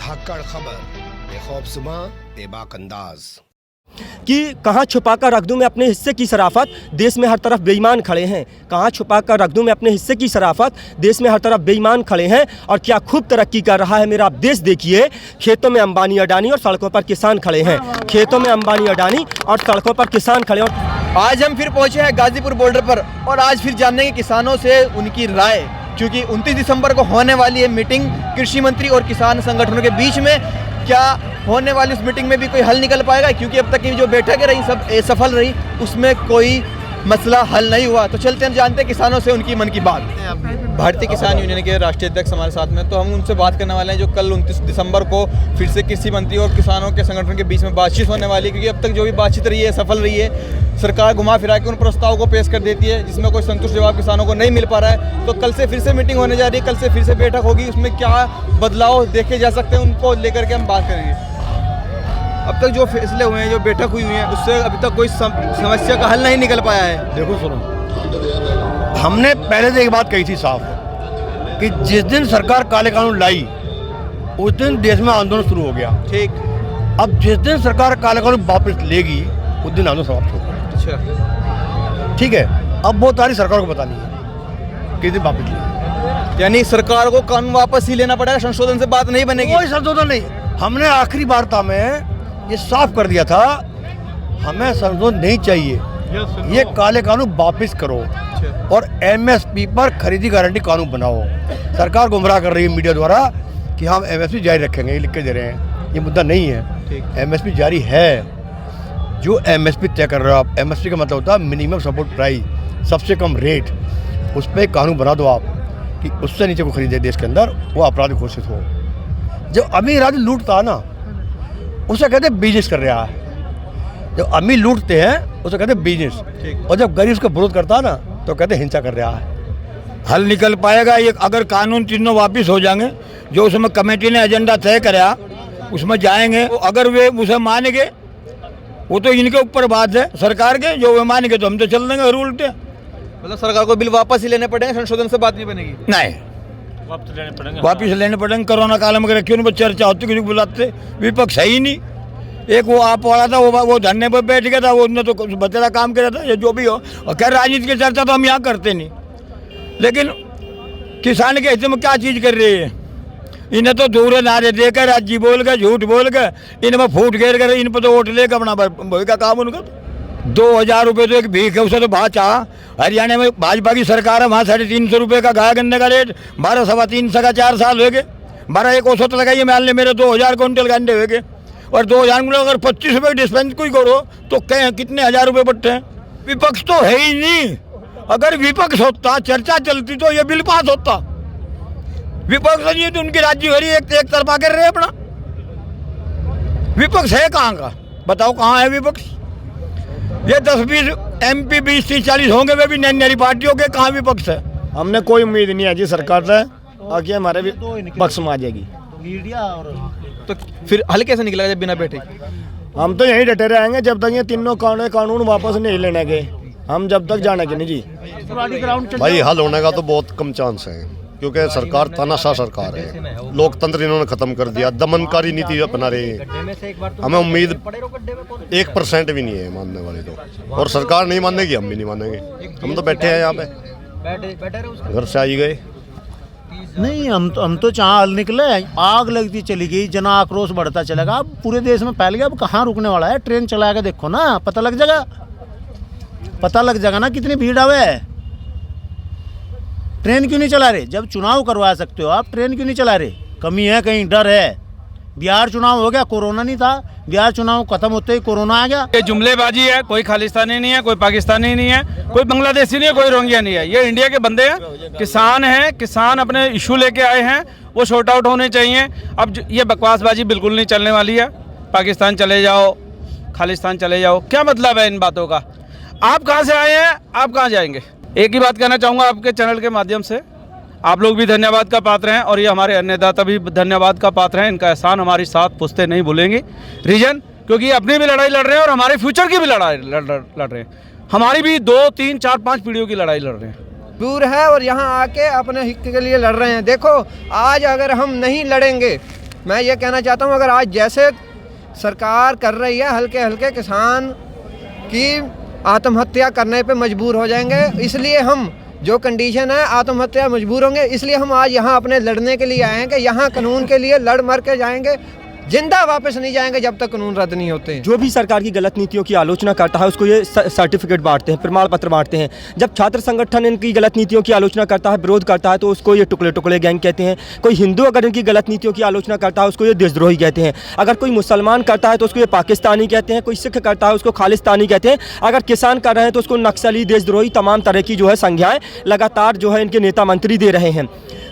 धाकड़ खबर, बेखौफसुमा बेबाक अंदाज। कि कहाँ छुपा कर रख दूँ मैं अपने हिस्से की शराफत, देश में हर तरफ बेईमान खड़े हैं। कहाँ छुपा कर रख दूँ मैं अपने हिस्से की शराफत, देश में हर तरफ बेईमान खड़े हैं। और क्या खूब तरक्की कर रहा है मेरा आप देश देखिए। खेतों में अंबानी अडानी और सड़कों पर किसान खड़े हैं। खेतों में अंबानी अडानी और सड़कों पर किसान खड़े हैं। आज हम फिर पहुंचे हैं गाजीपुर बॉर्डर पर और आज फिर जानेंगे किसानों से उनकी राय, क्योंकि 29 दिसंबर को होने वाली है मीटिंग कृषि मंत्री और किसान संगठनों के बीच में। क्या होने वाली उस मीटिंग में भी कोई हल निकल पाएगा, क्योंकि अब तक की जो बैठकें रही सब असफल रही, उसमें कोई मसला हल नहीं हुआ। तो चलते हम जानते हैं किसानों से उनकी मन की बात। भारतीय किसान यूनियन के राष्ट्रीय अध्यक्ष हमारे साथ में, तो हम उनसे बात करने वाले हैं जो कल 29 दिसंबर को फिर से कृषि मंत्री और किसानों के संगठन के बीच में बातचीत होने वाली है। क्योंकि अब तक जो भी बातचीत रही है सफल रही है, सरकार घुमा फिरा के उन प्रस्ताव को पेश कर देती है जिसमें कोई संतुष्ट जवाब किसानों को नहीं मिल पा रहा है। तो कल से फिर से मीटिंग होने जा रही है, कल से फिर से बैठक होगी, उसमें क्या बदलाव देखे जा सकते हैं उनको लेकर के हम बात करेंगे। अब तक जो फैसले हुए हैं, जो बैठक हुई है, उससे अभी तक कोई समस्या का हल नहीं निकल पाया है। देखो सुनो, हमने पहले से एक बात कही थी साफ कि जिस दिन सरकार काले कानून लाई उस दिन देश में आंदोलन शुरू हो गया। ठीक। अब जिस दिन सरकार काले कानून वापस लेगी उस दिन आंदोलन समाप्त होगा। अच्छा, ठीक है। अब वो तारीख सरकार को बतानी है किस दिन वापस लेगी। यानी सरकार को कानून वापस ही लेना पड़ेगा, संशोधन से बात नहीं बनेगी। कोई संशोधन नहीं। हमने आखिरी वार्ता में ये साफ कर दिया था, हमें संशोधन नहीं चाहिए, ये काले कानून वापस करो और एमएसपी पर खरीदी गारंटी कानून बनाओ। सरकार गुमराह कर रही है मीडिया द्वारा कि हम एमएसपी जारी रखेंगे, ये लिख के दे रहे हैं, ये मुद्दा नहीं है। एमएसपी जारी है। जो एमएसपी तय कर रहे हो आप, एमएसपी का मतलब होता है मिनिमम सपोर्ट प्राइस, सबसे कम रेट, उस पर एक कानून बना दो आप कि उससे नीचे को खरीदे देश के अंदर, वो अपराध घोषित हो। जब अमीर आदमी लूटता है ना उसे कहते हैं बिजनेस कर रहा है। जब अमीर लूटते हैं उसे कहते हैं बिजनेस, और जब गरीब उसका विरोध करता है ना तो कहते हैं हिंसा कर रहा है। हल निकल पाएगा ये अगर कानून तीनों वापस हो जाएंगे, जो उसमें कमेटी ने एजेंडा तय कराया उसमें जाएंगे। अगर वे उसे मानेंगे वो तो इनके ऊपर बात है सरकार के, जो वे मानेंगे तो हम तो चल देंगे रूल पे। मतलब सरकार को बिल वापस ही लेने पड़ेंगे, संशोधन से बात नहीं बनेगी। नहीं, वापिस लेने पड़ेंगे। कोरोना काल में क्यों उन चर्चा होती, किसी को बुलाते, विपक्ष है ही नहीं। एक वो आप वाला था, वो धरने पर बैठ गया था, वो उन्होंने तो बतेरा काम किया था, जो भी हो। और क्या राजनीति की चर्चा तो हम यहाँ करते नहीं, लेकिन किसान के हिस्से में क्या चीज़ कर रही है। इन्हें तो दूर नारे देकर राजी बोल के, झूठ बोल के, इनमें फूट घेर कर इन पर तो वोट लेकर अपना वही का काम उनका। 2000 रुपये तो एक भीख है, उसे तो भाव चाह। हरियाणा में भाजपा की सरकार है, वहाँ 350 रुपये का गाय गन्ने का रेट, 12 सवा 3 का 4 साल हो गए। 12 एक औसत लगाइए, मान ले मेरे 2000 क्विंटल गन्ने हो गए, और 2000 किलो अगर 25 रुपये की डिस्पेंस कोई करो तो कितने हजार रुपये बढ़ते हैं। विपक्ष तो है ही नहीं। अगर विपक्ष होता, चर्चा चलती, तो ये बिल पास होता। विपक्ष नहीं है तो उनकी राज्य भरी एक तरफा कर रहे अपना। विपक्ष है कहाँ का, बताओ कहाँ है विपक्ष। ये 10-20 MP 20-30-40 होंगे, वे भी नई नई पार्टियों के, कहाँ विपक्ष है। हमने कोई उम्मीद नहीं है जी सरकार से, आगे हमारे भी पक्ष में आ जाएगी। तो फिर हल कैसे निकलेगा जब बिना बैठे? हम तो यहीं डटे रहेंगे जब तक ये तीनों कानून वापस नहीं लेने के, हम जब तक जाने के नहीं जी। भाई हल होने का तो बहुत कम चांस है, क्योंकि सरकार तानाशाह सरकार है। लोकतंत्र इन्होंने खत्म कर दिया, दमनकारी नीति अपना रहे हैं। हमें उम्मीद 1% भी नहीं है मानने वाली तो, और सरकार नहीं मानेगी, हम भी नहीं मानेंगे। हम तो बैठे हैं यहाँ पे, घर से आई गए नहीं। हम तो जहाँ हल निकले, आग लगती चली गई, जन आक्रोश बढ़ता चलेगा। अब पूरे देश में फैल गया, अब कहाँ रुकने वाला है। ट्रेन चला के देखो ना, पता लग जाएगा ना कितनी भीड़ आवे। ट्रेन क्यों नहीं चला रहे? जब चुनाव करवा सकते हो आप, ट्रेन क्यों नहीं चला रहे? कमी है कहीं, डर है। बिहार चुनाव हो गया, कोरोना नहीं था, बिहार चुनाव खत्म होते ही कोरोना आ गया। ये जुमलेबाजी है, कोई खालिस्तानी नहीं है, कोई पाकिस्तानी नहीं है, कोई बांग्लादेशी नहीं है, कोई रोहिंग्या नहीं है। ये इंडिया के बंदे हैं, किसान हैं। किसान अपने इशू लेके आए हैं, वो शॉर्ट आउट होने चाहिए। अब ये बकवासबाजी बिल्कुल नहीं चलने वाली है। पाकिस्तान चले जाओ, खालिस्तान चले जाओ, क्या मतलब है इन बातों का? आप कहाँ से आए हैं, आप कहाँ जाएंगे? एक ही बात कहना चाहूँगा आपके चैनल के माध्यम से, आप लोग भी धन्यवाद का पात्र हैं और ये हमारे अन्नदाता भी धन्यवाद का पात्र हैं। इनका एहसान हमारी साथ पुश्ते नहीं भूलेंगी। रीजन क्योंकि ये अपनी भी लड़ाई लड़ रहे हैं और हमारे फ्यूचर की भी लड़ाई लड़ रहे हैं। हमारी भी 2, 3, 4, 5 पीढ़ियों की लड़ाई लड़ रहे हैं। दूर है और यहाँ आके अपने हित के लिए लड़ रहे हैं। देखो आज अगर हम नहीं लड़ेंगे मैं ये कहना चाहता हूँ, अगर आज जैसे सरकार कर रही है, हल्के हल्के किसान की आत्महत्या करने पे मजबूर हो जाएंगे। इसलिए हम जो कंडीशन है आत्महत्या मजबूर होंगे, इसलिए हम आज यहाँ अपने लड़ने के लिए आए हैं कि यहाँ कानून के लिए लड़ मर के जाएंगे, जिंदा वापस नहीं जाएंगे जब तक कानून रद्द नहीं होते। जो भी सरकार की गलत नीतियों की आलोचना करता है उसको ये सर्टिफिकेट बांटते हैं, प्रमाण पत्र बांटते हैं। जब छात्र संगठन इनकी गलत नीतियों की आलोचना करता है, विरोध करता है, तो उसको ये टुकड़े टुकड़े गैंग कहते हैं। कोई हिंदू अगर इनकी गलत नीतियों की आलोचना करता है उसको ये देशद्रोही कहते हैं। अगर कोई मुसलमान करता है तो उसको ये पाकिस्तानी कहते हैं। कोई सिख करता है उसको खालिस्तानी कहते हैं। अगर किसान कर रहे हैं तो उसको नक्सली, देशद्रोही, तमाम तरह की जो है संज्ञाएँ लगातार जो है इनके नेता मंत्री दे रहे हैं।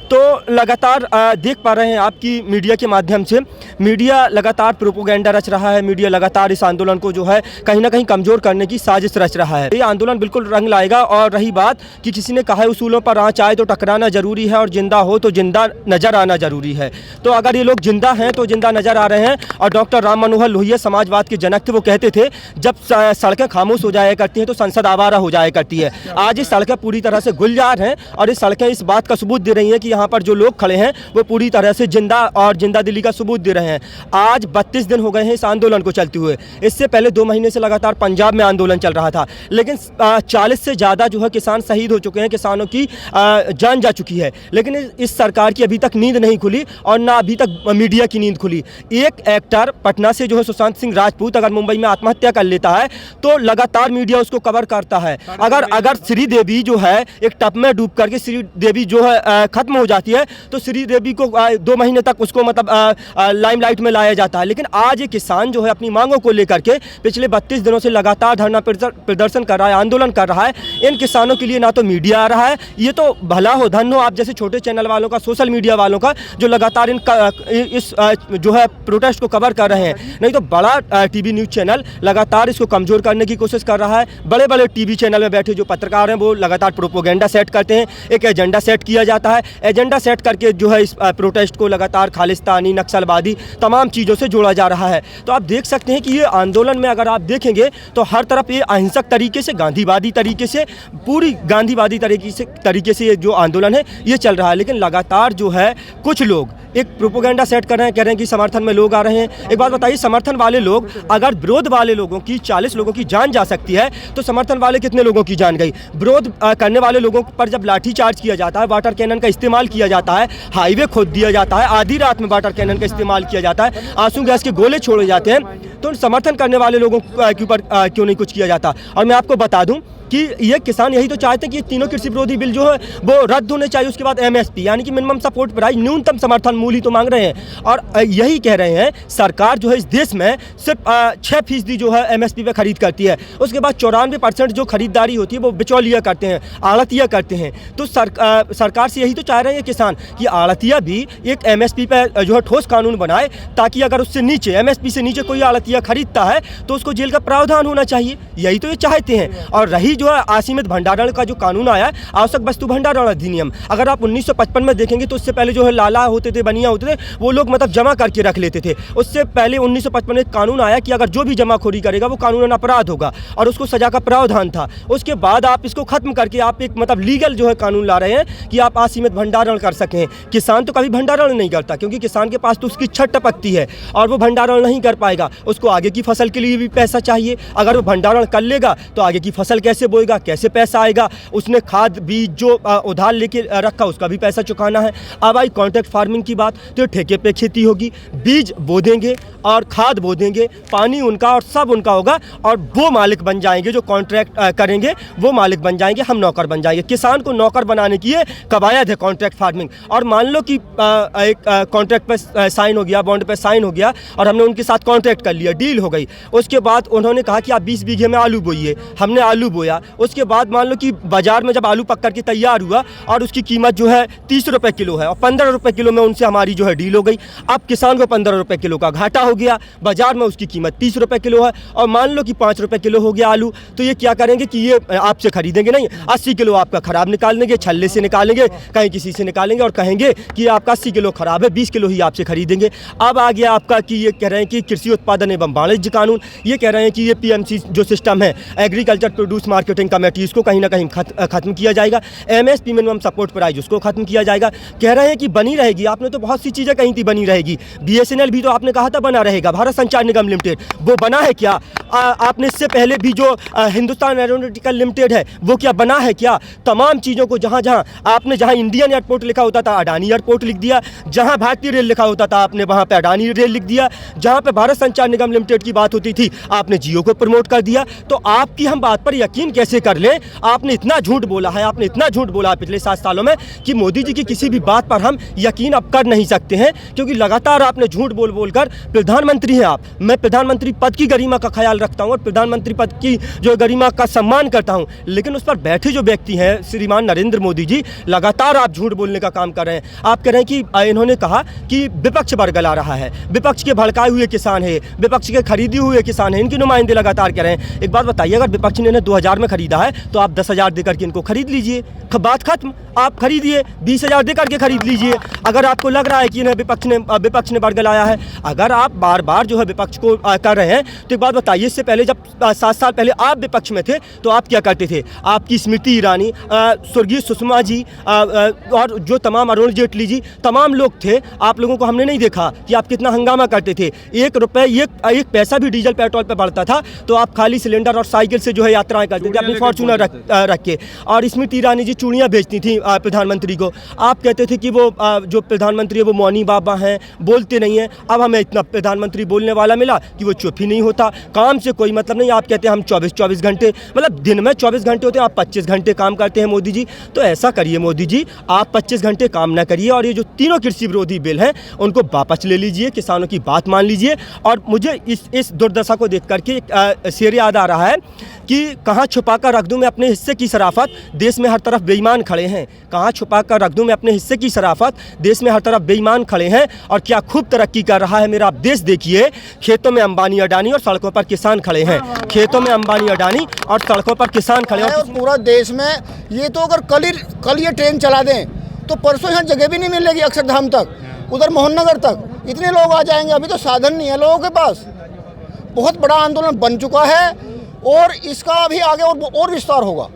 तो लगातार देख पा रहे हैं आपकी मीडिया के माध्यम से, मीडिया लगातार प्रोपोगेंडा रच रहा है। मीडिया लगातार इस आंदोलन को जो है कहीं ना कहीं कमज़ोर करने की साजिश रच रहा है। ये आंदोलन बिल्कुल रंग लाएगा। और रही बात कि किसी ने कहा है उसूलों पर आँच आए तो टकराना ज़रूरी है और ज़िंदा हो तो ज़िंदा नज़र आना ज़रूरी है। तो अगर ये लोग ज़िंदा हैं तो ज़िंदा नज़र आ रहे हैं। और डॉक्टर राम मनोहर लोहिया समाजवाद के जनक थे। वो कहते थे जब सड़कें खामोश हो जाया करती हैं तो संसद आवारा हो जाया करती है। आज ये सड़कें पूरी तरह से गुलजार हैं और ये सड़कें इस बात का सबूत दे रही हैं कि यहाँ पर जो लोग खड़े हैं वो पूरी तरह से जिंदा और जिंदा दिली का सबूत दे रहे हैं। आज 32 दिन हो गए हैं इस आंदोलन को चलते हुए। इससे पहले 2 महीने से लगातार पंजाब में आंदोलन चल रहा था, लेकिन 40 से ज़्यादा जो है किसान शहीद हो चुके हैं, किसानों की जान जा चुकी है। लेकिन इस सरकार की अभी तक नींद नहीं खुली और ना अभी तक मीडिया की नींद खुली। एक एक्टर पटना से जो है सुशांत सिंह राजपूत अगर मुंबई में आत्महत्या कर लेता है तो लगातार मीडिया उसको कवर करता है। अगर श्रीदेवी जो है एक टब में डूब करके श्रीदेवी जो है खत्म हो जाती है तो श्रीदेवी को 2 महीने तक उसको मतलब लाइमलाइट में लाया जाता है। लेकिन आज ये किसान जो है अपनी मांगों को लेकर के पिछले 32 दिनों से लगातार धरना प्रदर्शन कर रहा है, आंदोलन कर रहा है। इन किसानों के लिए ना तो मीडिया आ रहा है, ये तो भला हो धन हो आप जैसे छोटे चैनल वालों का, सोशल मीडिया वालों का, जो लगातार इस जो है प्रोटेस्ट को कवर कर रहे हैं। नहीं तो बड़ा टीवी न्यूज़ चैनल लगातार इसको कमज़ोर करने की कोशिश कर रहा है। बड़े बड़े टीवी चैनल में बैठे जो पत्रकार हैं वो लगातार प्रोपोगेंडा सेट करते हैं। एक एजेंडा सेट किया जाता है, एजेंडा सेट करके जो है इस प्रोटेस्ट को लगातार खालिस्तानी, नक्सलवादी तमाम चीज़ों से जोड़ा जा रहा है। तो आप देख सकते हैं कि ये आंदोलन में अगर आप देखेंगे तो हर तरफ ये अहिंसक तरीके से, गांधीवादी तरीके से, पूरी गांधीवादी तरीके से ये जो आंदोलन है ये चल रहा है। लेकिन लगातार जो है कुछ लोग एक प्रोपोगेंडा सेट कर रहे हैं, कह रहे हैं कि समर्थन में लोग आ रहे हैं। एक बात बताइए, समर्थन वाले लोग, अगर विरोध वाले लोगों की 40 लोगों की जान जा सकती है तो समर्थन वाले कितने लोगों की जान गई? विरोध करने वाले लोगों पर जब लाठीचार्ज किया जाता है, वाटर कैनन का इस्तेमाल किया जाता है, हाईवे खोद दिया जाता है, आधी रात में वाटर कैनन का इस्तेमाल किया जाता है, आंसू गैस के गोले छोड़े जाते हैं, तो समर्थन करने वाले लोगों के ऊपर क्यों नहीं कुछ किया जाता? और मैं आपको बता दूं कि ये किसान यही तो चाहते हैं कि ये तीनों कृषि विरोधी बिल जो है वो रद्द होने चाहिए। उसके बाद MSP यानी कि मिनिमम सपोर्ट प्राइस, न्यूनतम समर्थन मूल्य तो मांग रहे हैं। और यही कह रहे हैं सरकार जो है इस देश में सिर्फ 6% जो है MSP पे खरीद करती है। उसके बाद 94% जो खरीदारी होती है वो बिचौलिया करते हैं, आड़तिया करते हैं। तो सरकार से यही तो चाह रहे हैं किसान कि आड़तिया भी एक MSP पे जो है ठोस कानून बनाए, ताकि अगर उससे नीचे, MSP से नीचे कोई आड़तिया खरीदता है तो उसको जेल का प्रावधान होना चाहिए। यही तो ये चाहते हैं। और रही जो है असीमित भंडारण का जो कानून आया, आवश्यक वस्तु भंडारण अधिनियम, अगर आप 1955 में देखेंगे तो उससे पहले जो है लाला होते थे, बनिया होते थे, वो लोग मतलब जमा करके रख लेते थे। उससे पहले 1955 में एक कानून आया कि अगर जो भी जमाखोरी करेगा वो कानूनन अपराध होगा और उसको सजा का प्रावधान था। उसके बाद आप इसको खत्म करके आप एक मतलब लीगल जो है कानून ला रहे हैं कि आप असीमित भंडारण कर सकें। किसान तो कभी भंडारण नहीं करता, क्योंकि किसान के पास तो उसकी छत टपकती है और वो भंडारण नहीं कर पाएगा। उसको आगे की फसल के लिए भी पैसा चाहिए। अगर वो भंडारण कर लेगा तो आगे की फसल कैसे बोएगा, कैसे पैसा आएगा? उसने खाद बीज जो उधार लेके रखा उसका भी पैसा चुकाना है। अब आई कॉन्ट्रैक्ट फार्मिंग की बात, तो ठेके पे खेती होगी, बीज बो देंगे और खाद बो देंगे, पानी उनका और सब उनका होगा और वो मालिक बन जाएंगे। जो कॉन्ट्रैक्ट करेंगे वो मालिक बन जाएंगे, हम नौकर बन जाएंगे। किसान को नौकर बनाने की ये कवायद है कॉन्ट्रैक्ट फार्मिंग। और मान लो कि एक कॉन्ट्रैक्ट पे साइन हो गया, बॉन्ड पे साइन हो गया और हमने उनके साथ कॉन्ट्रैक्ट कर लिया, डील हो गई। उसके बाद उन्होंने कहा कि आप 20 बीघे में आलू बोइए, हमने आलू बोया। उसके बाद मान लो कि बाजार में जब आलू पक करके तैयार हुआ और उसकी कीमत जो है 30 रुपये किलो है और 15 रुपये किलो में उनसे हमारी जो है डील हो गई। अब किसान को 15 रुपये किलो का घाटा हो गया, बाजार में उसकी कीमत 30 रुपये किलो है और मान लो कि 5 रुपये किलो हो गया आलू। तो ये क्या करेंगे कि ये आपसे खरीदेंगे नहीं, 80 किलो आपका ख़राब निकाल देंगे, छल्ले से निकालेंगे, कहीं किसी से निकालेंगे और कहेंगे कि आपका 80 किलो ख़राब है, 20 किलो ही आपसे खरीदेंगे। अब आ गया आपका कि ये कह रहे हैं कि कृषि उत्पादन एवं वाणिज्य कानून, ये कह रहे हैं कि ये PMC जो सिस्टम है, agriculture produce market marketing committee इसको कहीं ना कहीं खत्म किया जाएगा। MSP मिनिमम सपोर्ट प्राइस उसको खत्म किया जाएगा। कह रहे हैं कि बनी रहेगी, आपने तो बहुत सी चीज़ें कही थी बनी रहेगी। BSNL भी तो आपने कहा था बना रहेगा, भारत संचार निगम लिमिटेड, वो बना है क्या? आपने इससे पहले भी जो हिंदुस्तान एरोनॉटिकल लिमिटेड है वो क्या बना है क्या? तमाम चीज़ों को जहाँ जहाँ इंडियन एयरपोर्ट लिखा होता था अडानी एयरपोर्ट लिख दिया, जहाँ भारतीय रेल लिखा होता था आपने वहाँ पे अडानी रेल लिख दिया, जहाँ पे भारत संचार निगम लिमिटेड की बात होती थी आपने जियो को प्रमोट कर दिया। तो आपकी हम बात पर यकीन कैसे कर लें? आपने इतना झूठ बोला है, आपने इतना झूठ बोला है पिछले 7 सालों में कि मोदी जी की किसी भी बात पर हम यकीन अब कर नहीं सकते हैं, क्योंकि लगातार आपने झूठ बोल कर, प्रधानमंत्री हैं आप, मैं प्रधानमंत्री पद की गरिमा का ख्याल रखता हूँ और प्रधानमंत्री पद की जो गरिमा का सम्मान करता हूँ, लेकिन उस पर बैठे जो व्यक्ति हैं श्रीमान नरेंद्र मोदी जी, लगातार आप झूठ बोलने का काम कर रहे हैं। आप कह रहे हैं कि इन्होंने कहा कि विपक्ष बरगला रहा है, विपक्ष के भड़काए हुए किसान है, विपक्ष के खरीदे हुए किसान है, इनके नुमाइंदे लगातार कह रहे हैं। एक बात बताइए, अगर विपक्ष ने इन्हें 2000 में खरीदा है तो आप 10,000 देकर के इनको खरीद लीजिए, बात खत्म। आप खरीदिए, 20,000 देकर के खरीद लीजिए। अगर आपको लग रहा है कि इन्हें विपक्ष ने बरगलाया है, अगर आप बार बार जो है विपक्ष को कर रहे हैं, तो एक बात बताइए, इससे पहले जब 7 साल पहले आप विपक्ष में थे तो आप क्या करते थे? आपकी स्मृति ईरानी, स्वर्गीय सुषमा जी और जो तमाम अरुण जेटली जी, तमाम लोग थे, आप लोगों को हमने नहीं देखा कि आप कितना हंगामा करते थे। 1 रुपये एक पैसा भी डीजल पेट्रोल पे बढ़ता था तो आप खाली सिलेंडर और साइकिल से जो है यात्राएं करते थे अपनी फॉर्चूनर रख के। और स्मृति ईरानी जी चूड़ियाँ बेचती थी प्रधानमंत्री को। आप कहते थे कि वो जो प्रधानमंत्री है वो मौनी बाबा हैं, बोलते नहीं हैं। अब हमें इतना प्रधानमंत्री बोलने वाला मिला कि वो चुप ही नहीं होता, काम से कोई मतलब नहीं। आप कहते हैं हम 24 घंटे, मतलब दिन में 24 घंटे होते हैं, आप 25 घंटे काम करते हैं मोदी जी। तो ऐसा करिए मोदी जी, आप 25 घंटे काम ना करिए और ये जो तीनों कृषि विरोधी बिल हैं उनको वापस ले लीजिए, किसानों की बात मान लीजिए। और मुझे इस दुर्दशा को देख करके एक शेर याद आ रहा है कि कहाँ छुपा कर रख दूँ मैं अपने हिस्से की शराफत, देश में हर तरफ बेईमान खड़े हैं। कहाँ छुपा कर रख दूँ मैं अपने हिस्से की शराफत, देश में हर तरफ बेईमान खड़े हैं। और क्या खूब तरक्की कर रहा है मेरा देश, देखिए खेतों में अंबानी अडानी और सड़कों पर किसान खड़े हैं। खेतों में अंबानी अडानी और सड़कों पर किसान खड़े हैं। और पूरा देश में ये तो अगर कल ये ट्रेन चला दें तो परसों यहाँ जगह भी नहीं मिलेगी, अक्षरधाम तक, उधर मोहननगर तक इतने लोग आ जाएंगे। अभी तो साधन नहीं है लोगों के पास। बहुत बड़ा आंदोलन बन चुका है और इसका अभी आगे और विस्तार होगा।